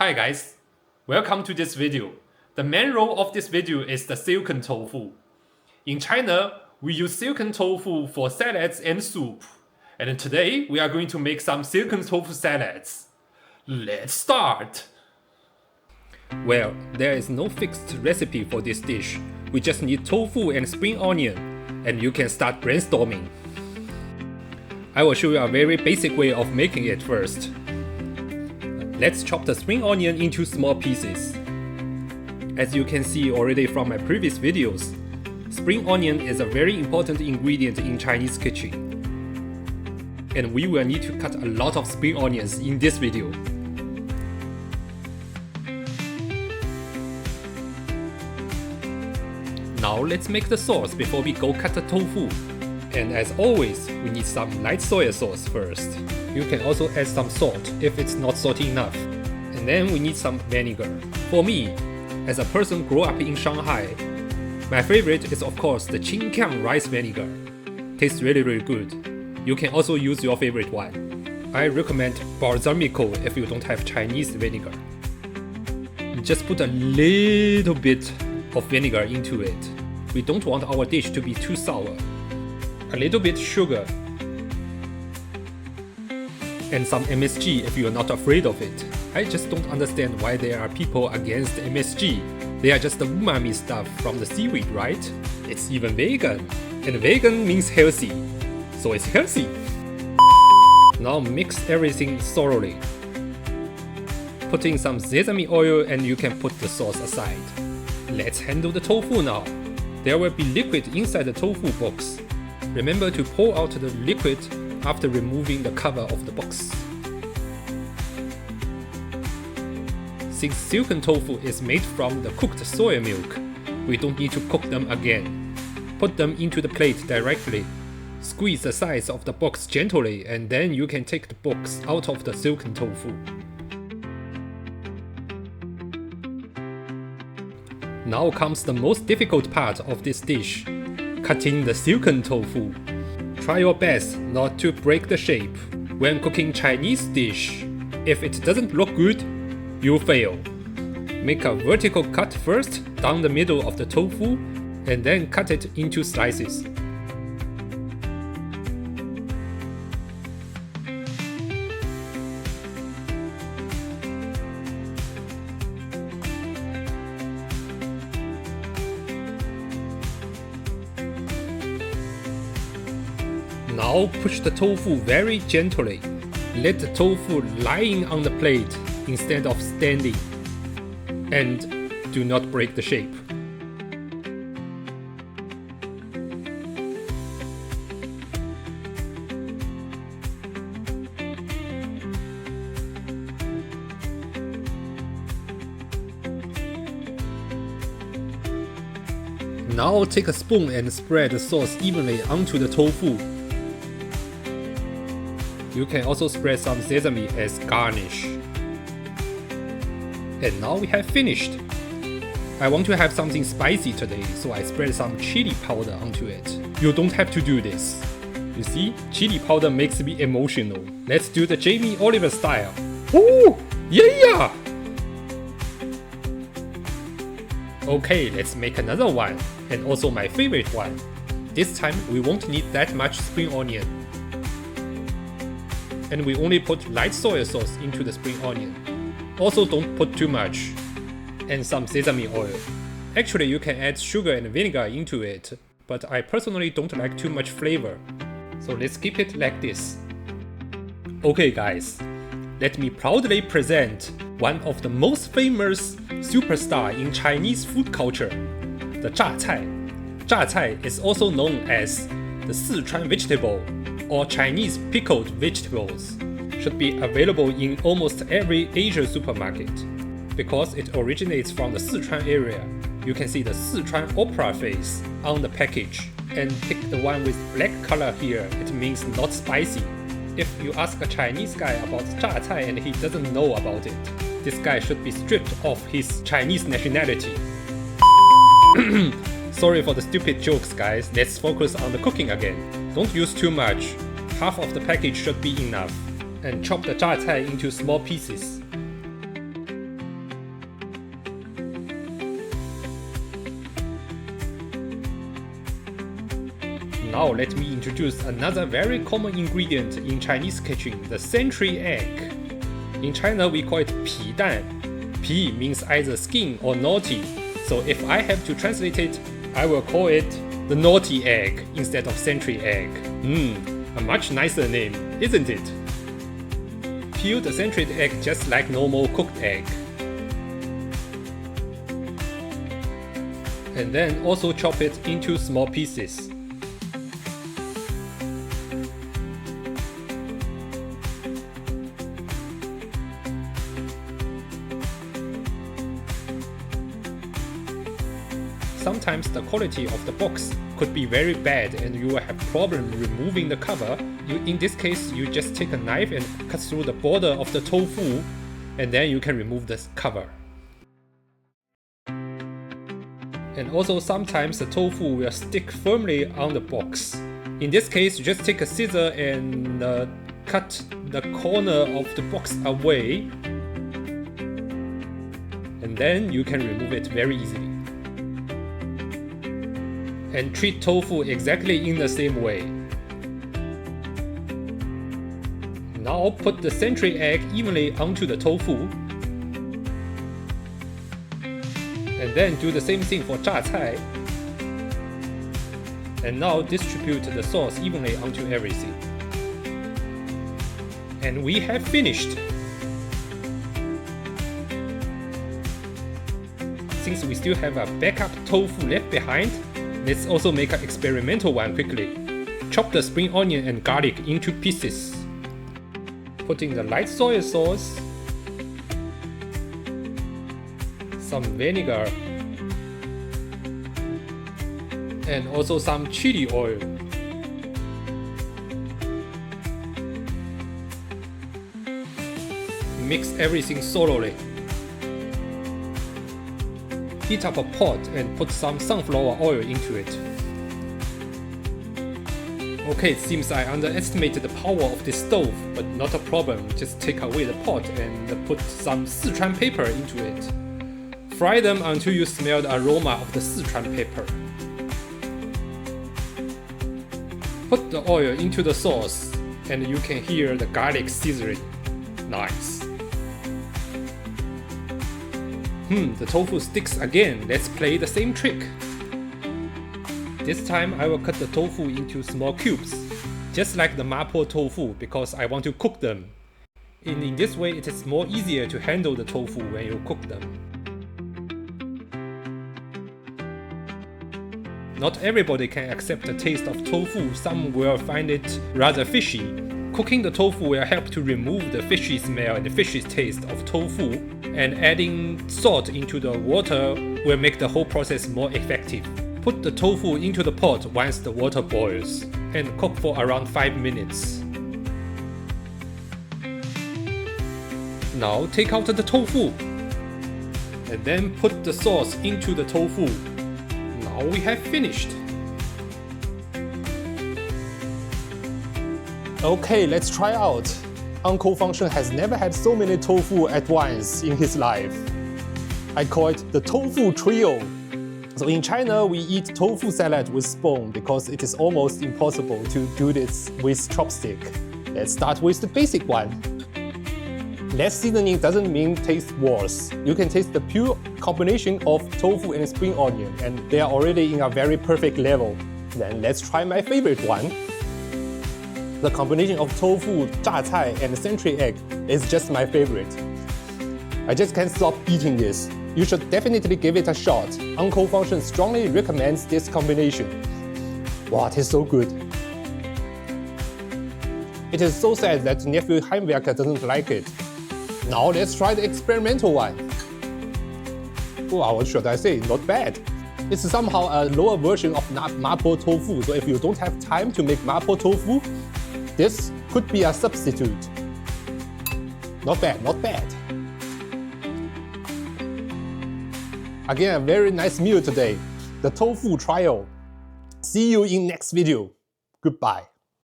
Hi guys, welcome to this video. The main role of this video is the silken tofu. In China, we use silken tofu for salads and soup. And today we are going to make some silken tofu salads. Let's start! Well, there is no fixed recipe for this dish. We just need tofu and spring onion, and you can start brainstorming. I will show you a very basic way of making it first. Let's chop the spring onion into small pieces. As you can see already from my previous videos, spring onion is a very important ingredient in Chinese kitchen. And we will need to cut a lot of spring onions in this video. Now let's make the sauce before we go cut the tofu. And as always, we need some light soy sauce first. You can also add some salt if it's not salty enough. And then we need some vinegar. For me, as a person grew up in Shanghai, my favorite is of course the Qingqiang rice vinegar. Tastes really good. You can also use your favorite one. I recommend balsamico if you don't have Chinese vinegar. Just put a little bit of vinegar into it. We don't want our dish to be too sour. A little bit sugar. And some MSG if you're not afraid of it. I just don't understand why there are people against MSG. They are just the umami stuff from the seaweed, right? It's even vegan. And vegan means healthy. So it's healthy. Now mix everything thoroughly. Put in some sesame oil and you can put the sauce aside. Let's handle the tofu now. There will be liquid inside the tofu box. Remember to pour out the liquid after removing the cover of the box. Since silken tofu is made from the cooked soy milk, we don't need to cook them again. Put them into the plate directly. Squeeze the sides of the box gently and then you can take the box out of the silken tofu. Now comes the most difficult part of this dish, cutting the silken tofu. Try your best not to break the shape. When cooking Chinese dish, if it doesn't look good, you fail. Make a vertical cut first down the middle of the tofu and then cut it into slices. Now push the tofu very gently. Let the tofu lying on the plate instead of standing. And do not break the shape. Now take a spoon and spread the sauce evenly onto the tofu. You can also spread some sesame as garnish. And now we have finished. I want to have something spicy today, so I spread some chili powder onto it. You don't have to do this. You see, chili powder makes me emotional. Let's do the Jamie Oliver style. Ooh, yeah! Okay, let's make another one, and also my favorite one. This time we won't need that much spring onion. And we only put light soy sauce into the spring onion. Also don't put too much. And some sesame oil. Actually you can add sugar and vinegar into it, but I personally don't like too much flavor. So let's keep it like this. Okay guys, let me proudly present one of the most famous superstar in Chinese food culture, the 榨菜. 榨菜 is also known as the Sichuan vegetable or Chinese pickled vegetables. Should be available in almost every Asian supermarket. Because it originates from the Sichuan area, you can see the Sichuan opera face on the package. And pick the one with black color here, it means not spicy. If you ask a Chinese guy about 榨菜and he doesn't know about it, this guy should be stripped of his Chinese nationality. Sorry for the stupid jokes guys, let's focus on the cooking again. Don't use too much, half of the package should be enough. And chop the 榨菜 into small pieces. Now let me introduce another very common ingredient in Chinese kitchen, the century egg. In China we call it 皮蛋. 皮 means either skin or naughty, so if I have to translate it, I will call it the naughty egg instead of century egg. A much nicer name, isn't it? Peel the century egg just like normal cooked egg. And then also chop it into small pieces. Sometimes the quality of the box could be very bad and you will have problem removing the cover. In this case, you just take a knife and cut through the border of the tofu, and then you can remove the cover. And also sometimes the tofu will stick firmly on the box. In this case, you just take a scissor and cut the corner of the box away, and then you can remove it very easily. And treat tofu exactly in the same way. Now put the century egg evenly onto the tofu. And then do the same thing for 榨菜. And now distribute the sauce evenly onto everything. And we have finished! Since we still have a backup tofu left behind, let's also make an experimental one quickly. Chop the spring onion and garlic into pieces. Put in the light soy sauce, some vinegar, and also some chili oil. Mix everything thoroughly. Heat up a pot and put some sunflower oil into it. Okay, it seems I underestimated the power of this stove, but not a problem. Just take away the pot and put some Sichuan pepper into it. Fry them until you smell the aroma of the Sichuan pepper. Put the oil into the sauce and you can hear the garlic sizzling. Nice. The tofu sticks again. Let's play the same trick. This time I will cut the tofu into small cubes, just like the mapo tofu, because I want to cook them. In this way it is more easier to handle the tofu when you cook them. Not everybody can accept the taste of tofu, some will find it rather fishy. Cooking the tofu will help to remove the fishy smell and the fishy taste of tofu, and adding salt into the water will make the whole process more effective. Put the tofu into the pot once the water boils, and cook for around 5 minutes. Now take out the tofu, and then put the sauce into the tofu. Now we have finished. Okay, let's try out. Uncle Function has never had so many tofu at once in his life. I call it the Tofu Trio. So in China, we eat tofu salad with spoon because it is almost impossible to do this with chopstick. Let's start with the basic one. Less seasoning doesn't mean taste worse. You can taste the pure combination of tofu and spring onion, and they are already in a very perfect level. Then let's try my favorite one. The combination of tofu, 榨菜, and century egg is just my favorite. I just can't stop eating this. You should definitely give it a shot. Uncle Function strongly recommends this combination. Wow, it is so good. It is so sad that nephew Heimwerker doesn't like it. Now let's try the experimental one. Wow, what should I say? Not bad. It's somehow a lower version of mapo tofu, so if you don't have time to make mapo tofu, this could be a substitute. Not bad, not bad. Again, a very nice meal today. The Tofu Trio. See you in next video. Goodbye.